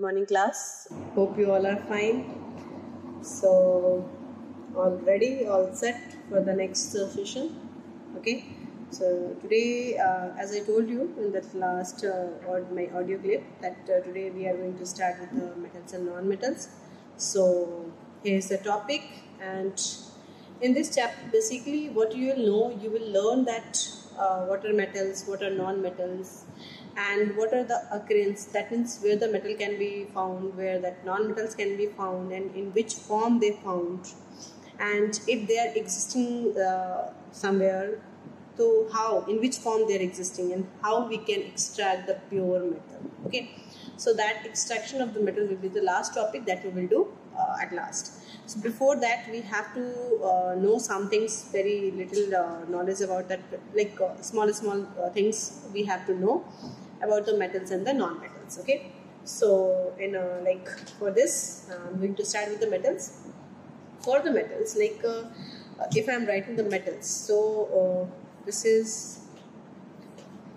morning class. Hope you all are fine. So, all ready, all set for the next session. Okay. So today, as I told you in that last my audio clip, that today we are going to start with the metals and non-metals. So here's the topic, and in this chapter, basically, what you will know, you will learn that what are metals, what are non-metals, and what are the occurrence. That means where the metal can be found, where that non-metals can be found, and in which form they found, and if they are existing somewhere. So how, in which form they are existing, and how we can extract the pure metal. Okay, so that extraction of the metal will be the last topic that we will do at last. So before that, we have to know some things, very little knowledge about that, like small things we have to know about the metals and the non-metals. Okay, so in like for this, I'm going to start with the metals. For the metals, like if I'm writing the metals, so this is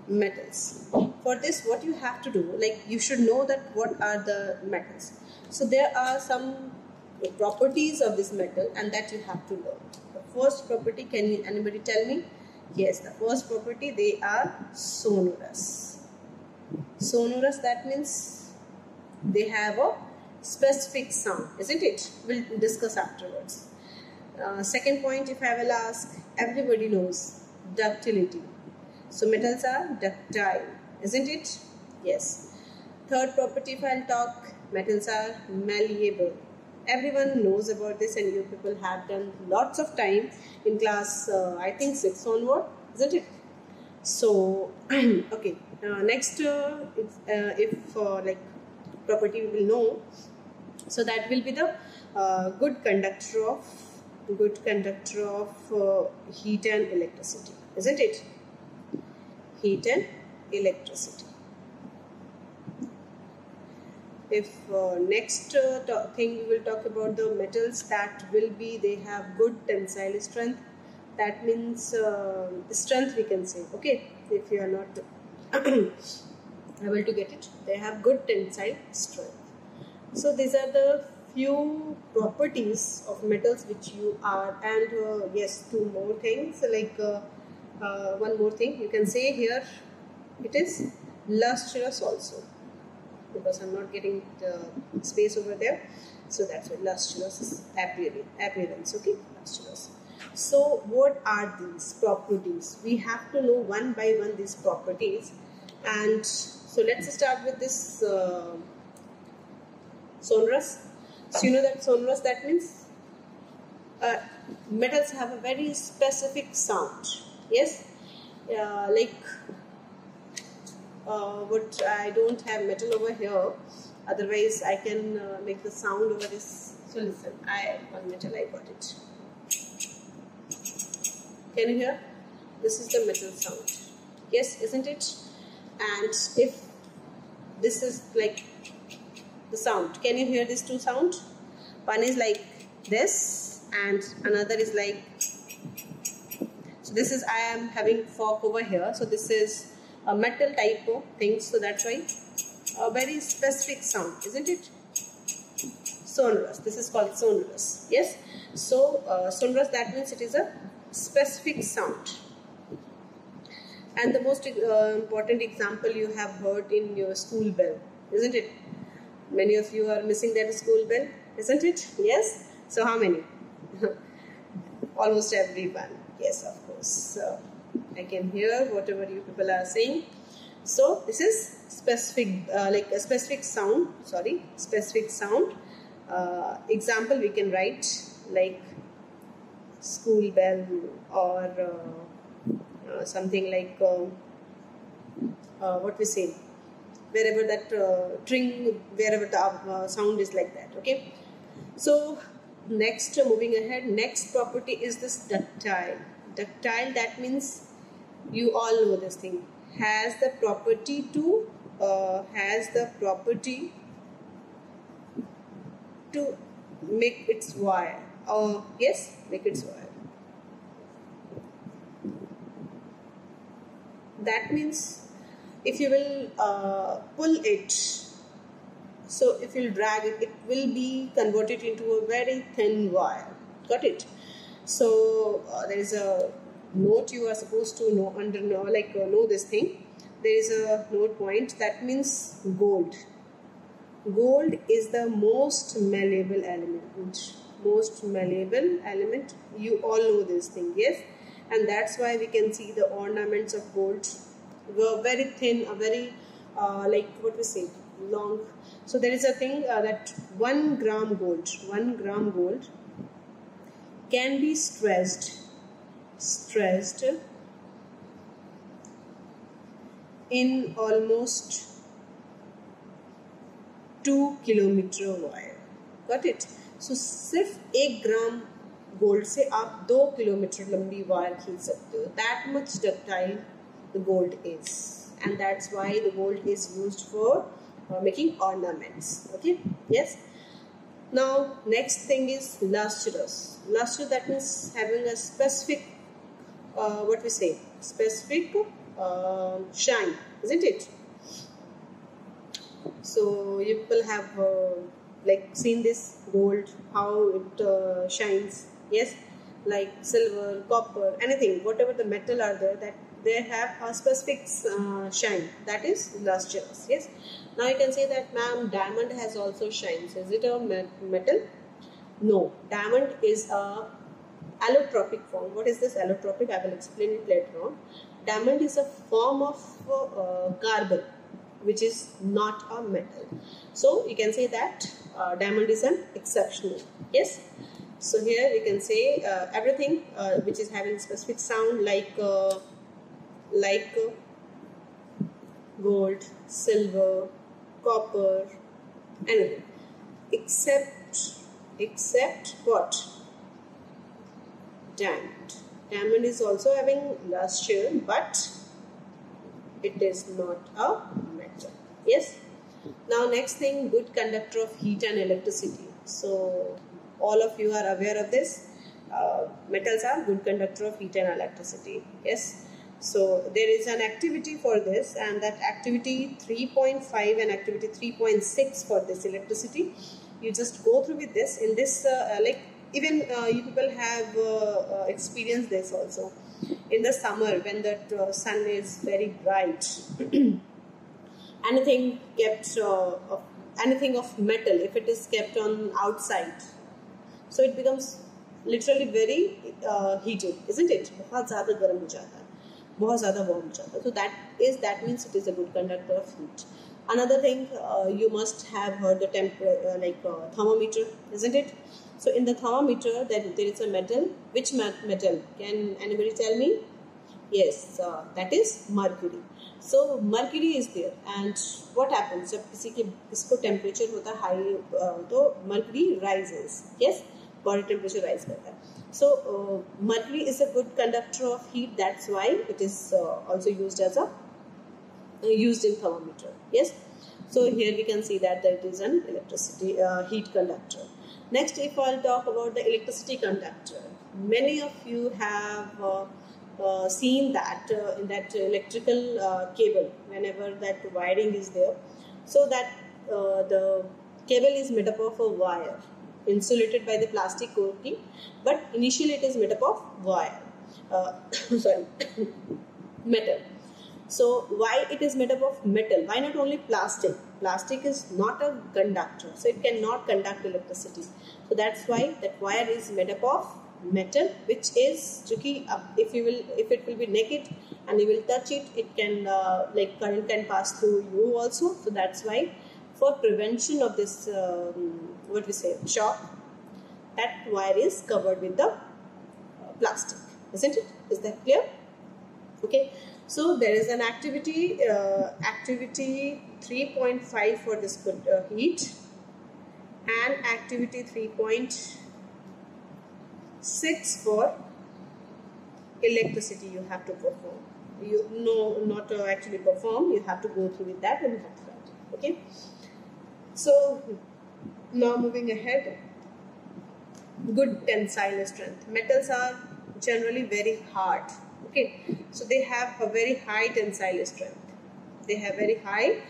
metals. For this, what you have to do, like you should know that what are the metals. So there are some properties of this metal, and that you have to learn. The first property, can anybody tell me? Yes, the first property, they are sonorous. Sonorous, that means they have a specific sound, isn't it? We'll discuss afterwards. Second point, if I will ask, everybody knows ductility. So metals are ductile, isn't it? Yes. Third property, if I'll talk, metals are malleable. Everyone knows about this, and you people have done lots of time in class, I think 6 onward, isn't it? So, okay. Next, if like property we will know, so that will be the good conductor of heat and electricity, isn't it? Heat and electricity. If next thing we will talk about the metals, that will be they have good tensile strength. That means strength, we can say. Okay, if you are not able to get it, they have good tensile strength. So these are the few properties of metals which you are, and yes, two more things, like one more thing you can say here, it is lustrous also, because I'm not getting the space over there, so that's why lustrous appearance. Okay, lustrous. So what are these properties? We have to know one by one these properties, and so let's start with this sonorous. So you know that sonorous, that means metals have a very specific sound. Yes, like what I don't have metal over here, otherwise I can make the sound over this. So listen, one metal, I got it. Can you hear? This is the metal sound. Yes, isn't it? And if this is like the sound, can you hear these two sounds? One is like this, and another is like, so this is, I am having fork over here, so this is a metal type of thing, so that's why a very specific sound, isn't it? Sonorous, this is called sonorous. Yes, so sonorous, that means it is a specific sound. And the most important example you have heard in your school bell, isn't it? Many of you are missing that school bell, isn't it? Yes. So how many? Almost everyone. Yes, of course. So I can hear whatever you people are saying. So this is specific, like a specific sound. Sorry, specific sound. Example we can write like school bell, or something like what we say, wherever that string, wherever the sound is like that. Okay, so next, moving ahead, next property is this ductile. Ductile, that means you all know this thing, has the property to make its wire. Yes, make its wire. That means if you will pull it, So if you drag it, it will be converted into a very thin wire. Got it? So there is a note you are supposed to know this thing. There is a note point, that means gold. Gold is the most malleable element. Most malleable element. You all know this thing, yes? And that's why we can see the ornaments of gold were very thin, very long. So there is a thing that 1 gram gold can be stressed in almost 2 kilometre wire. Got it? So सिर्फ 1 gram gold से आप 2 kilometre लंबी wire खींच सकते हो. That much ductile the gold is, and that's why the gold is used for making ornaments. Okay, yes. Now next thing is lustrous. Luster, that means having a specific specific shine, isn't it? So you people have seen this gold, how it shines, yes, like silver, copper, anything, whatever the metal are there, that they have a specific shine, that is lustrous. Yes. Now you can say that, ma'am, diamond has also shines. Is it a metal? No, diamond is a allotropic form. What is this allotropic? I will explain it later on. Diamond is a form of carbon, which is not a metal. So you can say that diamond is an exceptional. Yes. So here we can say everything which is having specific sound, like gold, silver, copper, anything, except what? Diamond. Diamond is also having luster, but it is not a metal. Yes. Now next thing, good conductor of heat and electricity. So all of you are aware of this. Metals are good conductor of heat and electricity. Yes. So there is an activity for this, and that activity 3.5 and activity 3.6 for this electricity. You just go through with this. In this, even you people have experienced this also. In the summer, when the sun is very bright, anything of metal, if it is kept on outside, so it becomes literally very heated, isn't it? बहुत ज़्यादा गर्म हो जाता है, बहुत ज़्यादा warm हो जाता है. So that means it is a good conductor of heat. Another thing, you must have heard the thermometer, isn't it? So in the thermometer, there is a metal. Which metal? Can anybody tell me? Yes, that is mercury. So mercury is there, and what happens जब किसको temperature होता है high, तो mercury rises. Yes, body temperature rise करता है. So mercury is a good conductor of heat. That's why it is also used in thermometer. Yes. So here we can see that it is an electricity heat conductor. Next, if I'll talk about the electricity conductor, many of you have seen that in that electrical cable, whenever that wiring is there, so that the cable is made up of a wire insulated by the plastic coating, but initially it is made up of wire, metal. So why it is made up of metal? Why not only plastic? Plastic is not a conductor, so it cannot conduct electricity. So that's why that wire is made up of metal, which is tricky. If it will be naked and you will touch it, it can current can pass through you also. So that's why, for prevention of this shock, that wire is covered with the plastic, isn't it? Is that clear? Okay. So there is an activity 3.5 for this heat, and activity 3.6 for electricity you have to perform. Not actually perform, you have to go through with that and you have to write it. Okay. So now moving ahead, good tensile strength. Metals are generally very hard. Okay, so they have a very high tensile strength. they have very high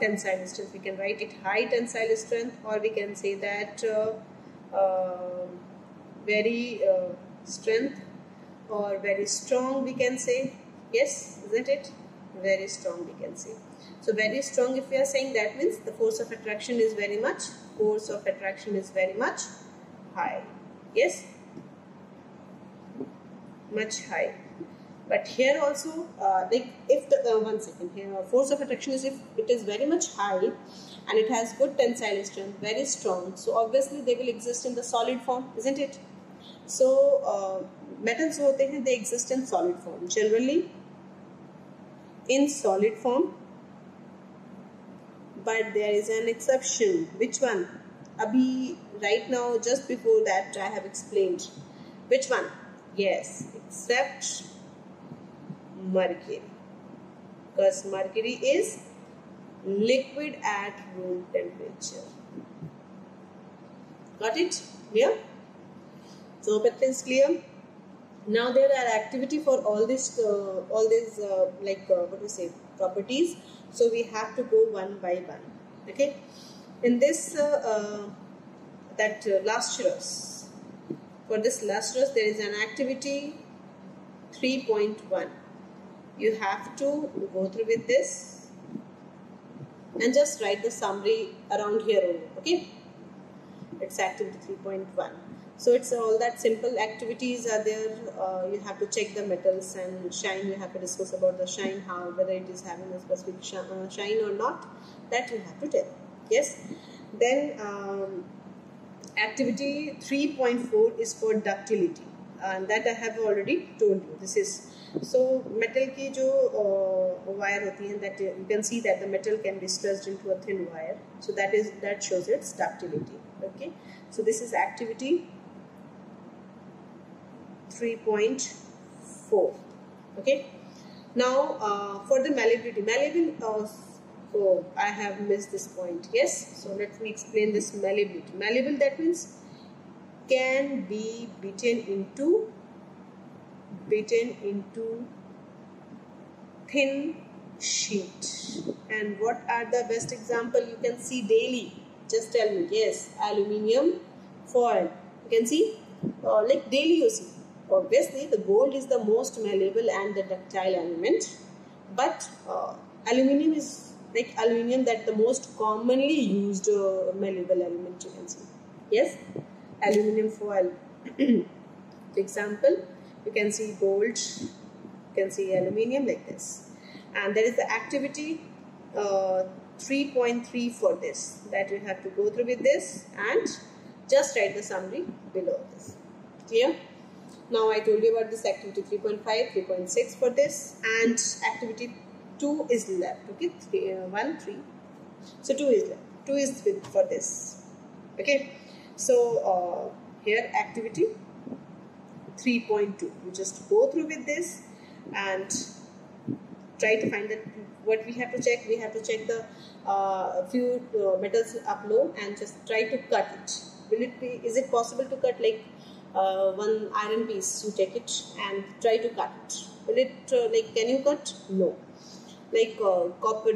tensile strength. We can write it high tensile strength, or we can say that very strength or very strong, we can say. Yes, isn't it? Very strong, we can say. So very strong, if we are saying, that means the force of attraction is very much high. Yes, much high. But here also, like if the one second here, force of attraction is if it is very much high and it has good tensile strength, very strong. So obviously they will exist in the solid form, isn't it? So metals होते हैं, they exist in solid form, generally in solid form. But there is an exception. Which one? Abhi, right now, just before that, I have explained. Which one? Yes, except mercury. Because mercury is liquid at room temperature. Got it? Clear? So hope it is clear. Now there are activity for all these properties. So we have to go one by one. Okay. In this lustrous. For this lustrous, there is an activity 3.1. You have to go through with this and just write the summary around here only. Okay. It's activity 3.1. So it's all that simple activities are there. You have to check the metals and shine. You have to discuss about the shine, how whether it is having a specific shine or not. That you have to tell. Yes. Then activity 3.4 is for ductility, and that I have already told you. This is so metal की जो wire होती है, that you can see that the metal can be stretched into a thin wire. So that shows its ductility. Okay. So this is activity 3.4. Okay. Now for the malleability, oh, I have missed this point. Yes. So let me explain this malleability. Malleable, that means can be beaten into thin sheet. And what are the best example you can see daily? Just tell me. Yes, aluminium foil. You can see like daily you see. Obviously, the gold is the most malleable and the ductile element, but aluminium is like aluminium, that the most commonly used malleable element, you can see. Yes, aluminium foil. For example, you can see gold, you can see aluminium like this. And there is the activity 3.3 for this, that you have to go through with this and just write the summary below this. Clear? Now I told you about this activity 3.5, 3.6 for this, and activity 2 is left. Okay, 3. So 2 is left. 2 is for this. Okay, so here activity 3.2. You just go through with this and try to find that what we have to check. We have to check the few metals up low and just try to cut it. Is it possible to cut like one iron piece? You take it and try to cut it. Will it can you cut? No. Like copper,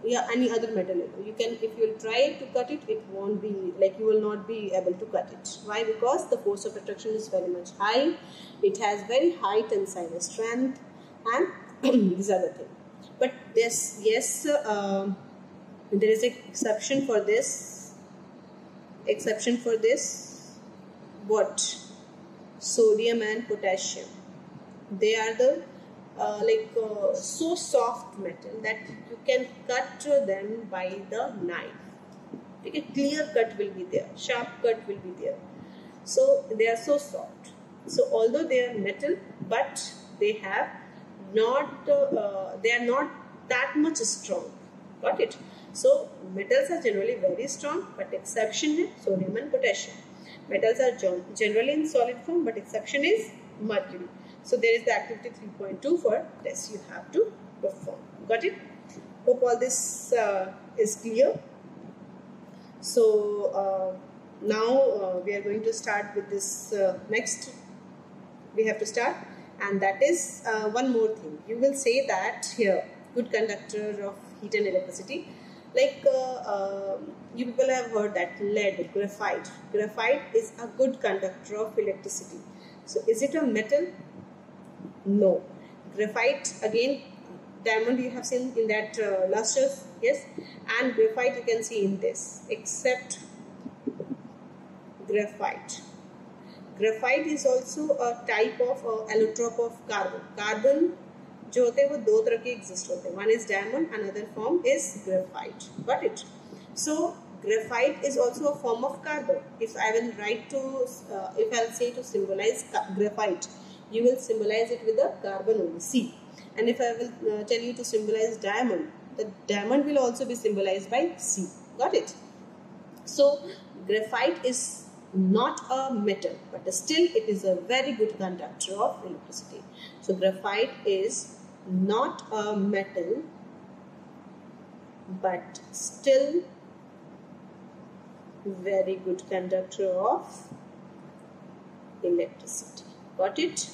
yeah, any other metal, you can, if you will try to cut it, it won't be like, you will not be able to cut it. Why? Because the force of attraction is very much high. It has very high tensile strength, and these are the things. But this, yes, there is an exception for this. What? Sodium and potassium. They are the so soft metal that you can cut them by the knife. Okay, clear cut will be there, sharp cut will be there. So they are so soft. So although they are metal, but they are not that much strong. Got it? So metals are generally very strong, but exception is sodium and potassium. Metals are generally in solid form, but exception is mercury. So there is the activity 3.2 for this you have to perform. Got it? Hope all this is clear. So now we are going to start with this next. We have to start, and that is one more thing. You will say that here good conductor of heat and electricity. Like you people have heard that lead, graphite. Graphite is a good conductor of electricity. So is it a metal? No. Graphite, again, diamond you have seen in that lustres, yes, and graphite you can see in this, except graphite. Graphite is also a type of allotrope of carbon. Carbon जो होते हैं वो दो तरह के exist होते हैं. One is diamond, another form is graphite. Got it? So graphite is also a form of carbon. If I will write to, if I'll say to symbolize graphite, you will symbolize it with a carbon only, C. And if I will tell you to symbolize diamond, the diamond will also be symbolized by C. Got it? So graphite is not a metal, but still it is a very good conductor of electricity. So graphite is not a metal, but still very good conductor of electricity. Got it?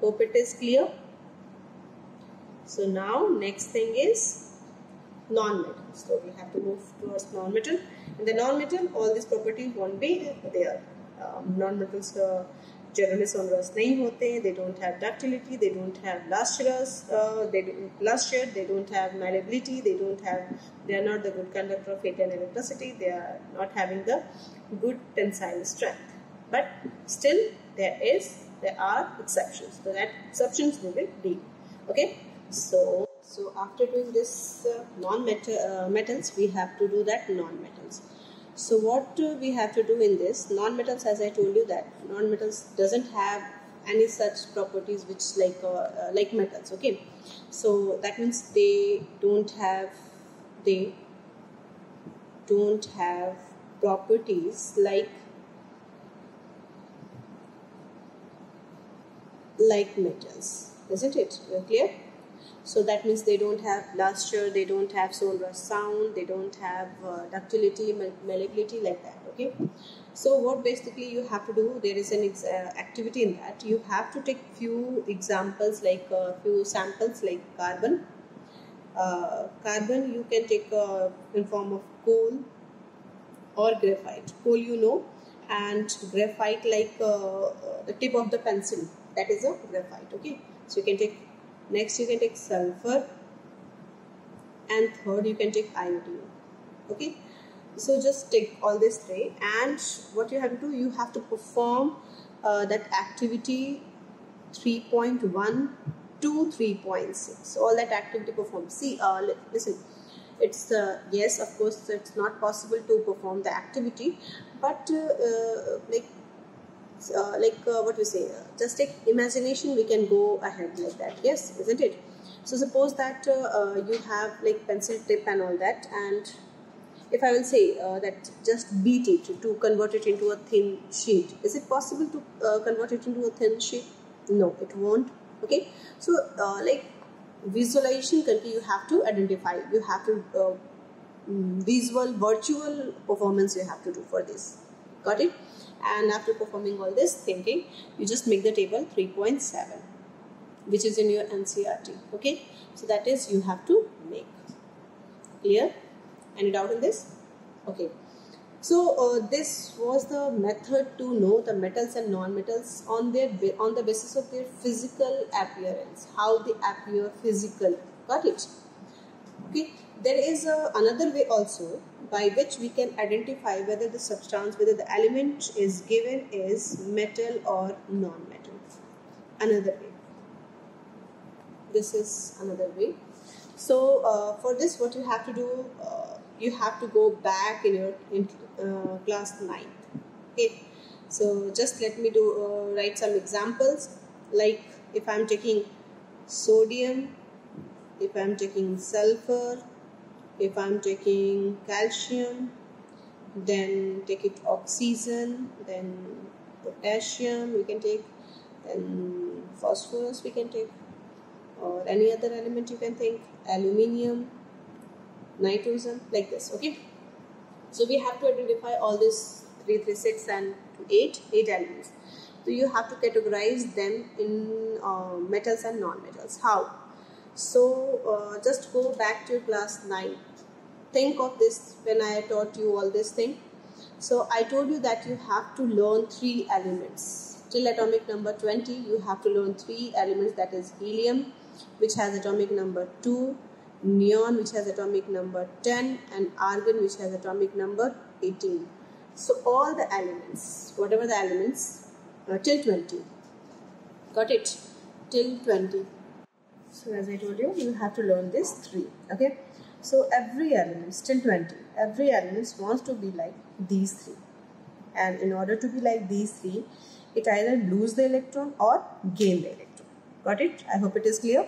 Hope it is clear. So now next thing is non-metal. So we have to move towards non-metal. In the non-metal, all these properties won't be there. Non-metals generally sonorous नहीं होते हैं. They don't have ductility. They don't have lustrous. They don't have malleability. They are not the good conductor of heat and electricity. They are not having the good tensile strength. But still, there are exceptions. So that exceptions we will deal. Okay. So after doing this metals, we have to do that non-metals. So what we have to do in this non-metals, as I told you that non-metals doesn't have any such properties which like metals. Okay, so that means they don't have properties like metals, isn't it? Clear? So that means they don't have luster, they don't have sonorous sound, they don't have ductility, malleability like that. Okay. So what basically you have to do, there is an activity in that. You have to take few examples, like few samples like carbon. Carbon you can take in form of coal or graphite. Coal you know, and graphite like the tip of the pencil, that is a graphite. Okay. So you can take. Next you can take sulfur, and third you can take iodine. Okay, so just take all these three, and what you have to do, you have to perform that activity 3.1 to 3.6. All that activity performed. See, listen, it's yes, of course it's not possible to perform the activity, but what we say, just take imagination, we can go ahead like that. Yes, isn't it? So suppose that you have like pencil tip and all that, and if I will say that just beat it to convert it into a thin sheet, is it possible to convert it into a thin sheet? No, it won't. Okay, so like visualization, you have to identify, you have to virtual performance you have to do for this. Got it? And after performing all this thinking, you just make the table 3.7, which is in your NCERT. Okay, so that is you have to make. Clear? Any doubt in this? Okay, so this was the method to know the metals and non-metals on the basis of their physical appearance, how they appear physically. Got it? Okay, there is another way also by which we can identify whether the substance, whether the element is given is metal or non-metal. Another way. This is another way. So for this, what you have to do, you have to go back in your class 9th. Okay. So just let me write some examples. Like if I am taking sodium, if I am taking sulfur, if I am taking calcium, then take it oxygen, then potassium we can take, then phosphorus we can take, or any other element you can think, aluminium, nitrogen, like this. Okay, so we have to identify all these 3, 3, 6 and 8 elements. So you have to categorize them in metals and non-metals. How? So just go back to class 9. Think of this when I taught you all this thing. So I told you that you have to learn 3 elements. Till atomic number 20, you have to learn 3 elements, that is helium, which has atomic number 2, neon, which has atomic number 10, and argon, which has atomic number 18. So all the elements, whatever the elements, till 20. Got it? Till 20. So as I told you, you have to learn this 3. Okay. So every element till 20, every element wants to be like these 3. And in order to be like these 3, it either lose the electron or gain the electron. Got it? I hope it is clear.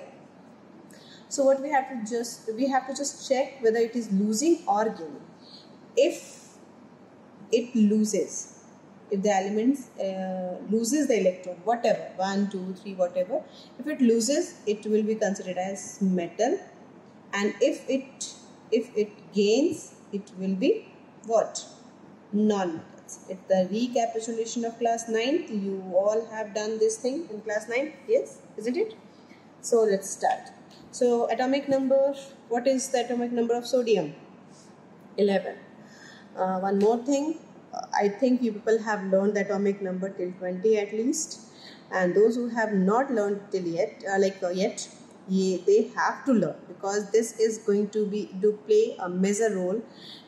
So what we have to just check whether it is losing or gaining. If it loses, if the elements loses the electron, whatever, 1, 2, 3, whatever, if it loses, it will be considered as metal, and if it gains, it will be what? Non-metals. It's the recapitulation of class 9. You all have done this thing in class 9, yes, isn't it? So let's start. So atomic number, what is the atomic number of sodium? 11. One more thing, I think you people have learned the atomic number till 20 at least, and those who have not learned till yet, they have to learn, because this is going to play a major role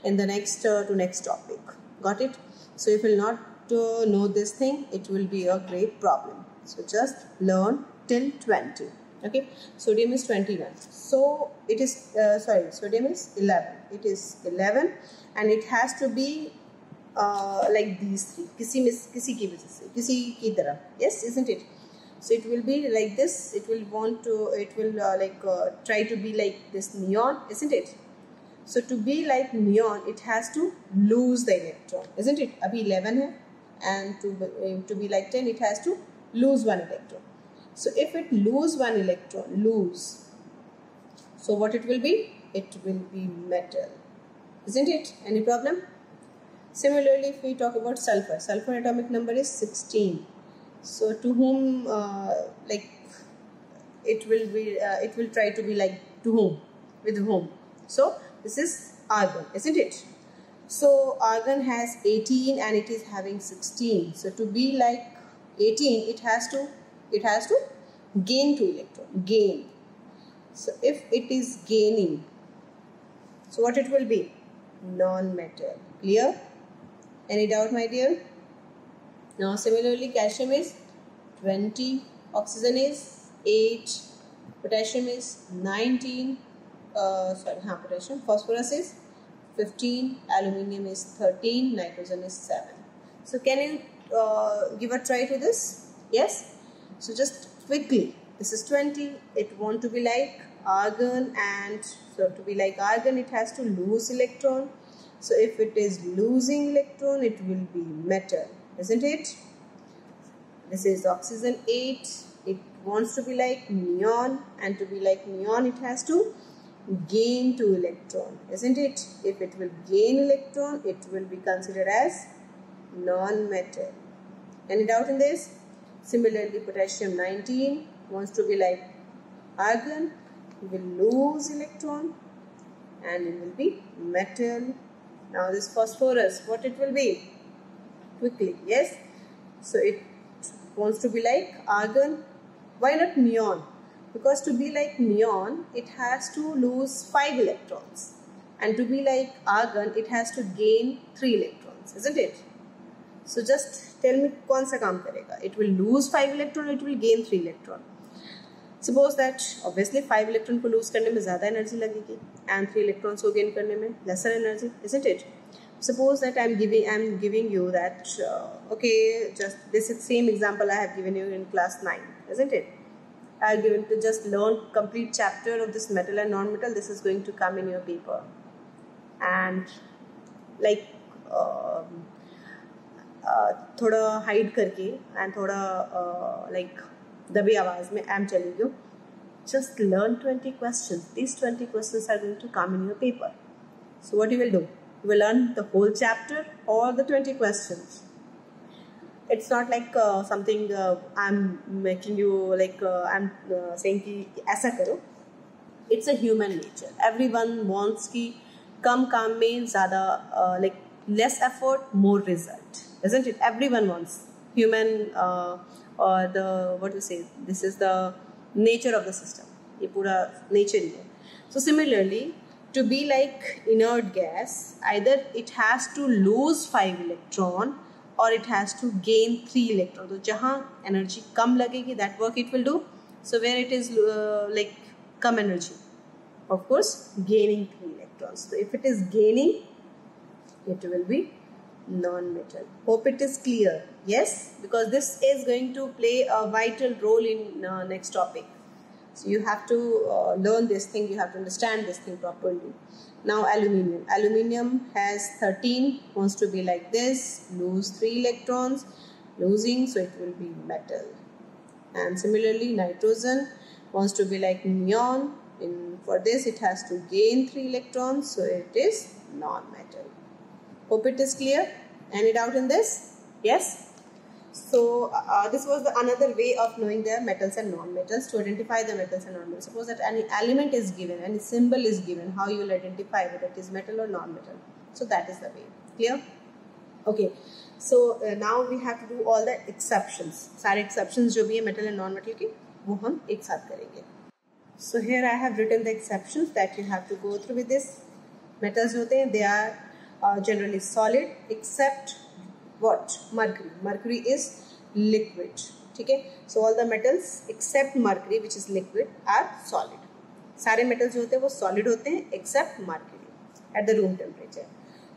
in the next topic. Got it? So if you will not know this thing, it will be a great problem. So just learn till 20. Okay, sodium is 21. So it is sodium is 11. It is 11, and it has to be like these 3. किसी की तरह. Yes, isn't it? So it will be like this. It will try to be like this neon, isn't it? So to be like neon, it has to lose the electron, isn't it? Abhi 11 hai, and to be like 10, it has to lose 1 electron. So if it lose 1 electron, so what it will be? It will be metal, isn't it? Any problem? Similarly, if we talk about sulfur, sulfur atomic number is 16. So to whom it will try to be like to whom? With whom? So this is argon, isn't it? So argon has 18 and it is having 16. So to be like 18, it has to gain 2 electrons. Gain. So if it is gaining, so what it will be? Non-metal. Clear? Any doubt, my dear? Now similarly, calcium is 20, oxygen is 8, potassium is 19, potassium, phosphorus is 15, aluminium is 13, nitrogen is 7. So can you give a try to this? Yes? So just quickly, this is 20, it want to be like argon, and so to be like argon, it has to lose electron. So if it is losing electron, it will be metal, isn't it? This is oxygen 8. It wants to be like neon, and to be like neon, it has to gain 2 electron, isn't it? If it will gain electron, it will be considered as non-metal. Any doubt in this? Similarly, potassium 19 wants to be like argon. It will lose electron, and it will be metal. Now this phosphorus, what it will be? Quickly, yes? So it wants to be like argon. Why not neon? Because to be like neon, it has to lose 5 electrons. And to be like argon, it has to gain 3 electrons, isn't it? So just tell me कौन सा काम करेगा? It will lose 5 electron, it will gain 3 electron. Suppose that obviously 5 electron को lose करने में ज़्यादा energy लगेगी, and 3 electrons को gain करने में lesser energy, isn't it? Suppose that I'm giving you that okay, just this is same example I have given you in class 9, isn't it? I have given to just learn complete chapter of this metal and non-metal. This is going to come in your paper, and like थोड़ा hide करके and थोड़ा like दबी आवाज में I'm telling you, just learn 20 questions. These 20 questions are going to come in your paper. So what you will do? You will learn the whole chapter or the 20 questions. It's not like something I'm making you like I'm saying कि ऐसा करो. it's a human nature. Everyone wants कि कम काम में ज़्यादा like less effort, more result, isn't it? Everyone wants human or the what to say. This is the nature of the system. ये पूरा nature ही है. So similarly, to be like inert gas, either it has to lose 5 electron or it has to gain 3 electron. तो जहाँ energy कम लगेगी, that work it will do. So where it is like come energy, of course gaining 3 electrons. So if it is gaining, it will be non-metal. Hope it is clear. Yes, because this is going to play a vital role in next topic. So you have to learn this thing, you have to understand this thing properly. Now aluminium. Aluminium has 13, wants to be like this, lose 3 electrons, losing, so it will be metal. And similarly nitrogen wants to be like neon. For this it has to gain 3 electrons, so it is non-metal. Hope it is clear. Any doubt in this? Yes? So this was another way of knowing their metals and non-metals, to identify the metals and non-metals. Suppose that any element is given, any symbol is given, how you will identify whether it is metal or non-metal. So that is the way. Clear? Okay. So now we have to do all the exceptions. सारे exceptions जो भी है metal and non-metal की, वो हम एक साथ करेंगे. So here I have written the exceptions that you have to go through with this. Metals होते हैं, they are generally solid except what? Mercury. Mercury is liquid. ठीक है? So all the metals except mercury, which is liquid, are solid. सारे metals जो होते हैं वो solid होते हैं except mercury at the room temperature.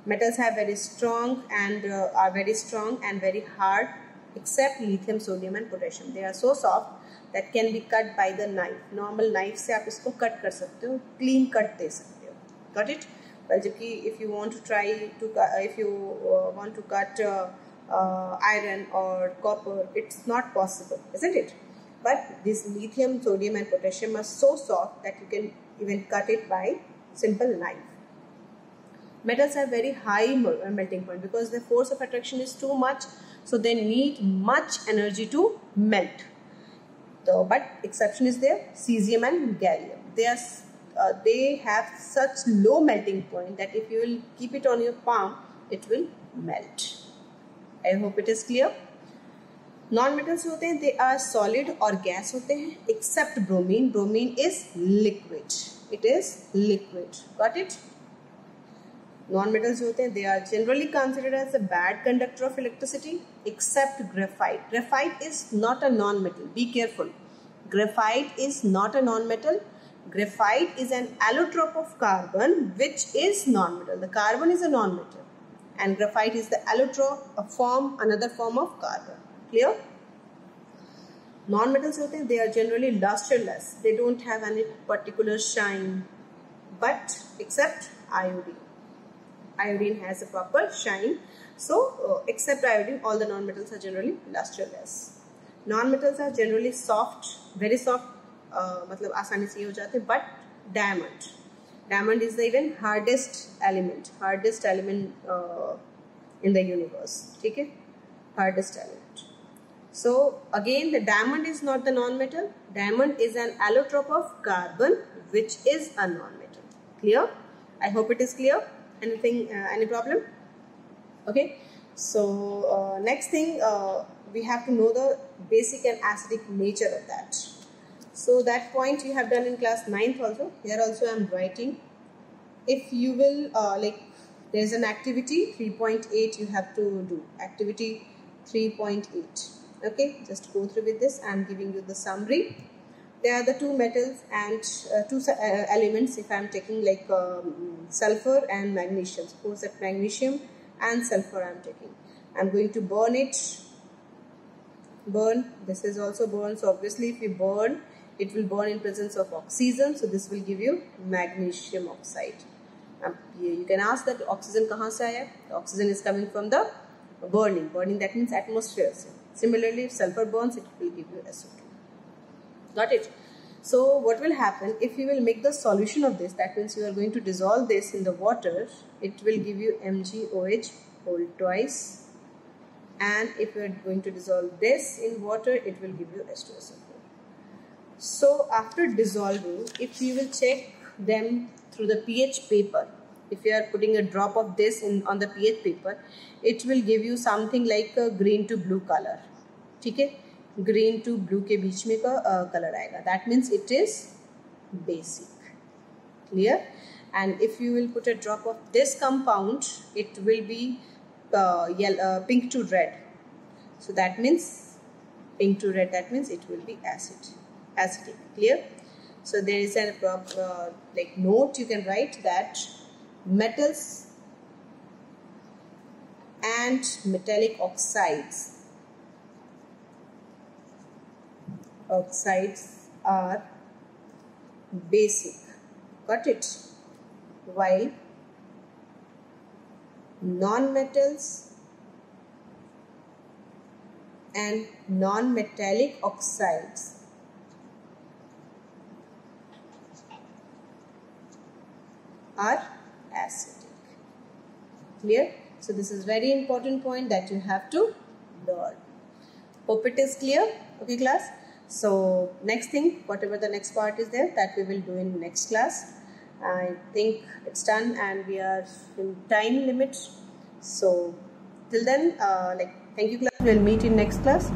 Metals have very strong and are very strong and very hard except lithium, sodium and potassium. They are so soft that can be cut by the knife. Normal knife से आप इसको cut कर सकते हो, clean cut दे सकते हो. Got it? Well, जबकि if you want to try to if you want to cut iron or copper, it's not possible, isn't it? But this lithium, sodium and potassium are so soft that you can even cut it by simple knife. Metals have very high melting point because the force of attraction is too much, so they need much energy to melt. So, but exception is there, cesium and gallium. They have such low melting point that if you will keep it on your palm, it will melt. I hope it is clear. Non-metals होते हैं, they are solid or gas होते हैं, except bromine. Bromine is liquid. It is liquid. Got it? Non-metals होते हैं, they are generally considered as a bad conductor of electricity, except graphite. Graphite is not a non-metal. Be careful. Graphite is not a non-metal. Graphite is an allotrope of carbon, which is non-metal. The carbon is a non-metal, and graphite is the allotrope, another form of carbon. Clear? Non-metals होते हैं, they are generally lusterless. They don't have any particular shine, but except iodine. Iodine has a proper shine. So except iodine, all the non-metals are generally lusterless. Non-metals are generally soft, very soft. मतलब आसानी से ये हो जाते हैं. But diamond is the even hardest element in the universe. ठीक है? Hardest element. So again, the diamond is not the non-metal. Diamond is an allotrope of carbon, which is a non-metal. Clear? I hope it is clear. Anything? Any problem? Okay. So next thing, we have to know the basic and acidic nature of that. So that point you have done in class 9th also. Here also I am writing. If you will like, there is an activity 3.8 you have to do. Activity 3.8. Okay, just go through with this. I am giving you the summary. There are the two metals and two elements. If I am taking like sulfur and magnesium, suppose that magnesium and sulfur I am taking. I am going to burn it. Burn. This is also burn. So obviously, if we burn, it will burn in presence of oxygen. So this will give you magnesium oxide. You can ask that oxygen कहाँ से आया? The oxygen is coming from the burning. Burning, that means atmosphere. Similarly, if sulfur burns, it will give you SO2. Got it? So what will happen if you will make the solution of this? That means you are going to dissolve this in the water. It will give you MgOH whole twice. And if you are going to dissolve this in water, it will give you H2SO4. So after dissolving, if you will check them through the pH paper, if you are putting a drop of this on the pH paper, it will give you something like a green to blue color. ठीक है, green to blue के बीच में का color आएगा. That means it is basic. Clear? And if you will put a drop of this compound, it will be pink to red. So that means pink to red. That means it will be acidic. Clear? So there is a like note you can write that metals and metallic oxides are basic. Got it? While non-metals and non-metallic oxides are acidic. Clear? So this is very important point that you have to learn. Hope it is clear. Okay class. So next thing, whatever the next part is there, that we will do in next class. I think it's done and we are in time limit. So till then, thank you class. We'll meet in next class.